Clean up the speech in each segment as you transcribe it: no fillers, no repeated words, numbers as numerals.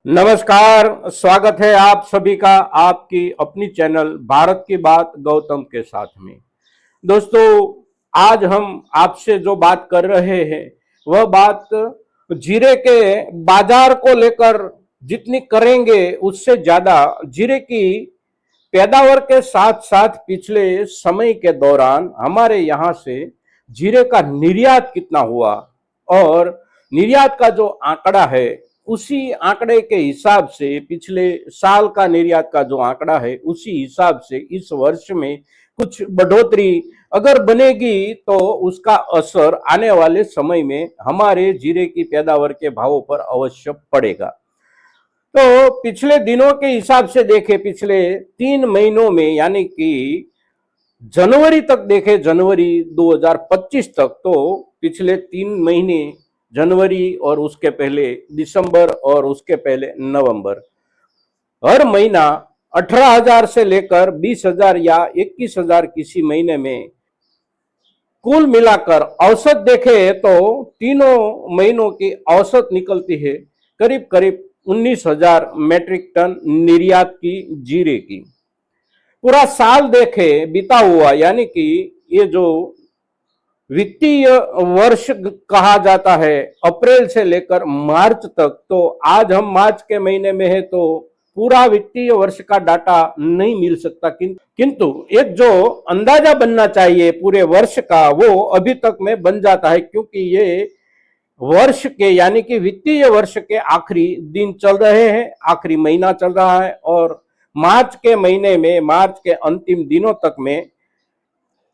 नमस्कार। स्वागत है आप सभी का आपकी अपनी चैनल भारत की बात गौतम के साथ में। दोस्तों, आज हम आपसे जो बात कर रहे हैं वह बात जीरे के बाजार को लेकर जितनी करेंगे उससे ज्यादा जीरे की पैदावार के साथ साथ पिछले समय के दौरान हमारे यहाँ से जीरे का निर्यात कितना हुआ और निर्यात का जो आंकड़ा है उसी आंकड़े के हिसाब से पिछले साल का निर्यात का जो आंकड़ा है उसी हिसाब से इस वर्ष में कुछ बढ़ोतरी अगर बनेगी तो उसका असर आने वाले समय में हमारे जीरे की पैदावार के भावों पर अवश्य पड़ेगा। तो पिछले दिनों के हिसाब से देखे पिछले 3 महीनों में यानी कि जनवरी तक देखे, जनवरी 2025 तक, तो पिछले 3 महीने जनवरी और उसके पहले दिसंबर और उसके पहले नवंबर, हर महीना 18,000 से लेकर 20,000 या 21,000 किसी महीने में कुल मिलाकर औसत देखे तो तीनों महीनों की औसत निकलती है करीब करीब 19,000 मेट्रिक टन निर्यात की जीरे की। पूरा साल देखे बीता हुआ यानी कि ये जो वित्तीय वर्ष कहा जाता है अप्रैल से लेकर मार्च तक, तो आज हम मार्च के महीने में है तो पूरा वित्तीय वर्ष का डाटा नहीं मिल सकता, किंतु एक जो अंदाजा बनना चाहिए पूरे वर्ष का वो अभी तक में बन जाता है, क्योंकि ये वर्ष के यानी कि वित्तीय वर्ष के आखिरी दिन चल रहे हैं, आखिरी महीना चल रहा है और मार्च के महीने में मार्च के अंतिम दिनों तक में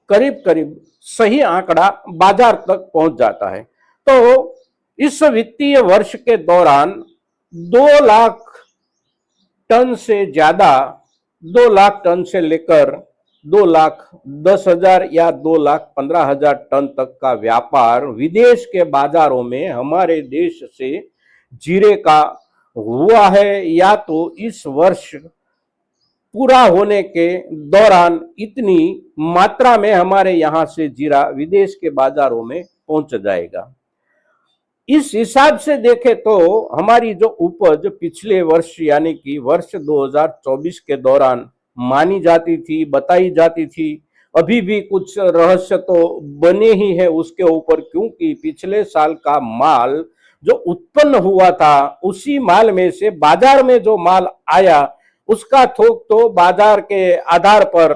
करीब करीब सही आंकड़ा बाजार तक पहुंच जाता है। तो इस वित्तीय वर्ष के दौरान 2 लाख टन से ज्यादा, 2 लाख टन से लेकर 2,10,000 या 2,15,000 टन तक का व्यापार विदेश के बाजारों में हमारे देश से जीरे का हुआ है, या तो इस वर्ष पूरा होने के दौरान इतनी मात्रा में हमारे यहाँ से जीरा विदेश के बाजारों में पहुंच जाएगा। इस हिसाब से देखे तो हमारी जो उपज पिछले वर्ष यानी कि वर्ष 2024 के दौरान मानी जाती थी, बताई जाती थी, अभी भी कुछ रहस्य तो बने ही है उसके ऊपर, क्योंकि पिछले साल का माल जो उत्पन्न हुआ था उसी माल में से बाजार में जो माल आया उसका थोक तो बाजार के आधार पर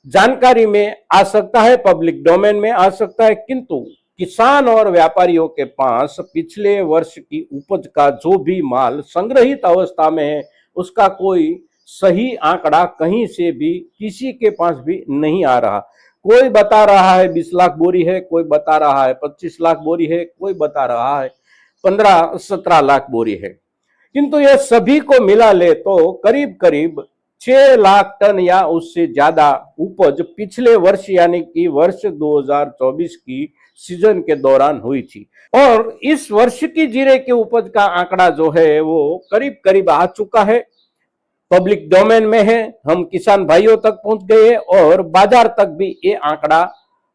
जानकारी में आ सकता है, पब्लिक डोमेन में आ सकता है, किंतु किसान और व्यापारियों के पास पिछले वर्ष की उपज का जो भी माल संग्रहित अवस्था में है उसका कोई सही आंकड़ा कहीं से भी किसी के पास भी नहीं आ रहा। कोई बता रहा है 20 लाख बोरी है, कोई बता रहा है 25 लाख बोरी है, कोई बता रहा है 15-17 लाख बोरी है, किंतु ये सभी को मिला ले तो करीब करीब 6 लाख टन या उससे ज्यादा उपज पिछले वर्ष यानी कि वर्ष 2024 की सीजन के दौरान हुई थी। और इस वर्ष की जीरे की उपज का आंकड़ा जो है वो करीब करीब आ चुका है, पब्लिक डोमेन में है, हम किसान भाइयों तक पहुंच गए हैं और बाजार तक भी ये आंकड़ा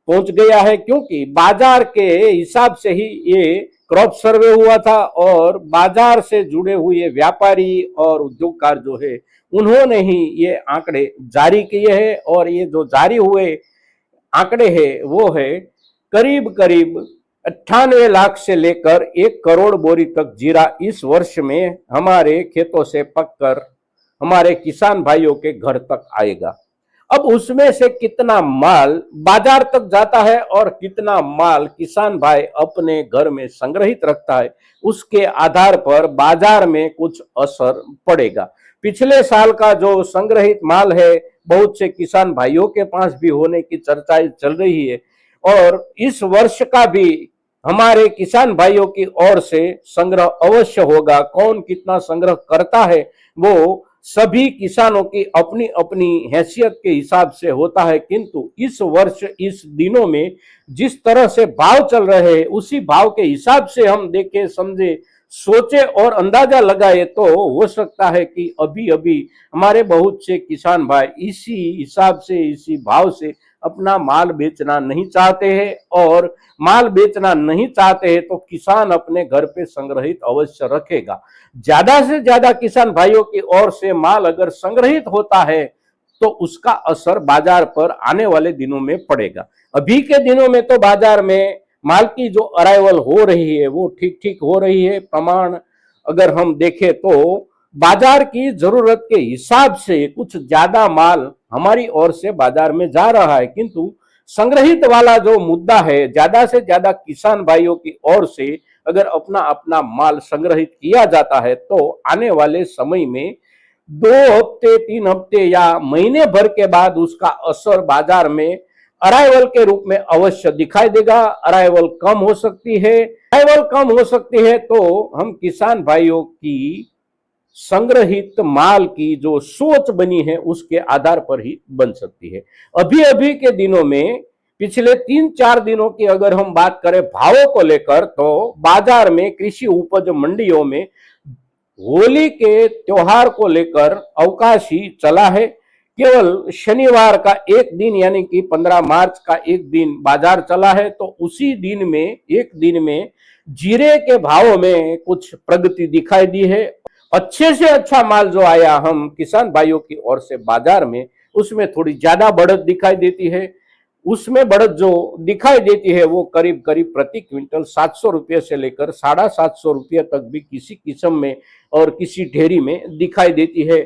पहुंच गया है, क्योंकि बाजार के हिसाब से ही ये क्रॉप सर्वे हुआ था और बाजार से जुड़े हुए व्यापारी और उद्योगकार जो है उन्होंने ही ये आंकड़े जारी किए हैं और ये जो जारी हुए आंकड़े हैं वो है करीब करीब 98 लाख से लेकर 1 करोड़ बोरी तक जीरा इस वर्ष में हमारे खेतों से पककर हमारे किसान भाइयों के घर तक आएगा। अब उसमें से कितना माल बाजार तक जाता है और कितना माल किसान भाई अपने घर में संग्रहित रखता है उसके आधार पर बाजार में कुछ असर पड़ेगा। पिछले साल का जो संग्रहित माल है बहुत से किसान भाइयों के पास भी होने की चर्चाएं चल रही है और इस वर्ष का भी हमारे किसान भाइयों की ओर से संग्रह अवश्य होगा। कौन कितना संग्रह करता है वो सभी किसानों की अपनी अपनी हैसियत के हिसाब से होता है, किंतु इस वर्ष इस दिनों में जिस तरह से भाव चल रहे हैं उसी भाव के हिसाब से हम देखे समझे सोचे और अंदाजा लगाए तो हो सकता है कि अभी अभी हमारे बहुत से किसान भाई इसी हिसाब से इसी भाव से अपना माल बेचना नहीं चाहते हैं, और माल बेचना नहीं चाहते हैं तो किसान अपने घर पे संग्रहित अवश्य रखेगा। ज्यादा से ज्यादा किसान भाइयों की ओर से माल अगर संग्रहित होता है तो उसका असर बाजार पर आने वाले दिनों में पड़ेगा। अभी के दिनों में तो बाजार में माल की जो अराइवल हो रही है वो ठीक ठीक हो रही है। प्रमाण अगर हम देखें तो बाजार की जरूरत के हिसाब से कुछ ज्यादा माल हमारी ओर से बाजार में जा रहा है, किंतु संग्रहित वाला जो मुद्दा है, ज्यादा से ज्यादा किसान भाइयों की ओर से अगर अपना अपना माल संग्रहित किया जाता है तो आने वाले समय में 2 हफ्ते 3 हफ्ते या महीने भर के बाद उसका असर बाजार में अराइवल के रूप में अवश्य दिखाई देगा। अराइवल कम हो सकती है, अराइवल कम हो सकती है तो हम किसान भाइयों की संग्रहित माल की जो सोच बनी है उसके आधार पर ही बन सकती है। अभी अभी के दिनों में पिछले 3-4 दिनों की अगर हम बात करें भावों को लेकर, तो बाजार में कृषि उपज मंडियों में होली के त्योहार को लेकर अवकाश ही चला है। केवल शनिवार का एक दिन यानी कि 15 मार्च का एक दिन बाजार चला है, तो उसी दिन में एक दिन में जीरे के भाव में कुछ प्रगति दिखाई दी है। अच्छे से अच्छा माल जो आया हम किसान भाइयों की ओर से बाजार में, उसमें थोड़ी ज्यादा बढ़त दिखाई देती है। उसमें बढ़त जो दिखाई देती है वो करीब करीब प्रति क्विंटल 700 रुपये से लेकर 750 रुपये तक भी किसी किस्म में और किसी ढेरी में दिखाई देती है।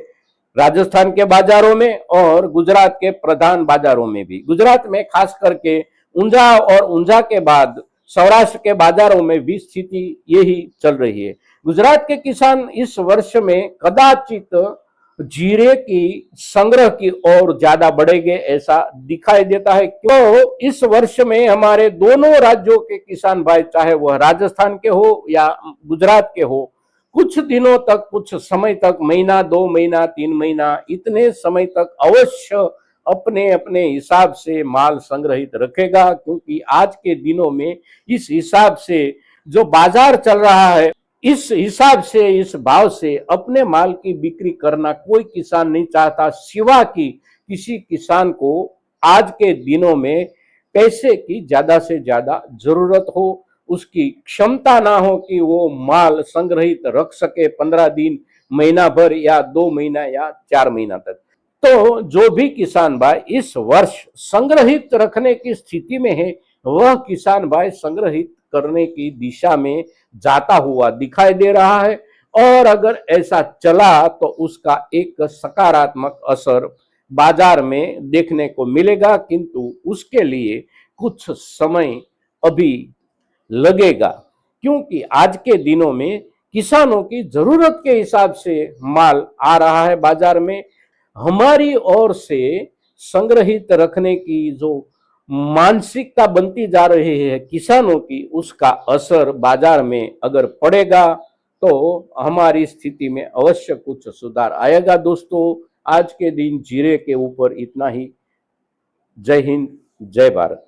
राजस्थान के बाजारों में और गुजरात के प्रधान बाजारों में भी, गुजरात में खास करके ऊंझा और ऊंझा के बाद सौराष्ट्र के बाजारों में भी स्थिति यही चल रही है। गुजरात के किसान इस वर्ष में कदाचित जीरे की संग्रह की ओर ज्यादा बढ़ेंगे ऐसा दिखाई देता है। तो इस वर्ष में हमारे दोनों राज्यों के किसान भाई, चाहे वह राजस्थान के हो या गुजरात के हो, कुछ दिनों तक, कुछ समय तक, महीना 2 महीना 3 महीना, इतने समय तक अवश्य अपने अपने हिसाब से माल संग्रहित रखेगा, क्योंकि आज के दिनों में इस हिसाब से जो बाजार चल रहा है, इस हिसाब से, इस भाव से अपने माल की बिक्री करना कोई किसान नहीं चाहता, सिवा कि किसी किसान को आज के दिनों में पैसे की ज्यादा से ज्यादा जरूरत हो, उसकी क्षमता ना हो कि वो माल संग्रहित रख सके 15 दिन, महीना भर या 2 महीना या 4 महीना तक। तो जो भी किसान भाई इस वर्ष संग्रहित रखने की स्थिति में है, वह किसान भाई संग्रहित करने की दिशा में जाता हुआ दिखाई दे रहा है, और अगर ऐसा चला तो उसका एक सकारात्मक असर बाजार में देखने को मिलेगा, किंतु उसके लिए कुछ समय अभी लगेगा, क्योंकि आज के दिनों में किसानों की जरूरत के हिसाब से माल आ रहा है बाजार में। हमारी ओर से संग्रहित रखने की जो मानसिकता बनती जा रही है किसानों की, उसका असर बाजार में अगर पड़ेगा तो हमारी स्थिति में अवश्य कुछ सुधार आएगा। दोस्तों, आज के दिन जीरे के ऊपर इतना ही। जय हिंद, जय भारत।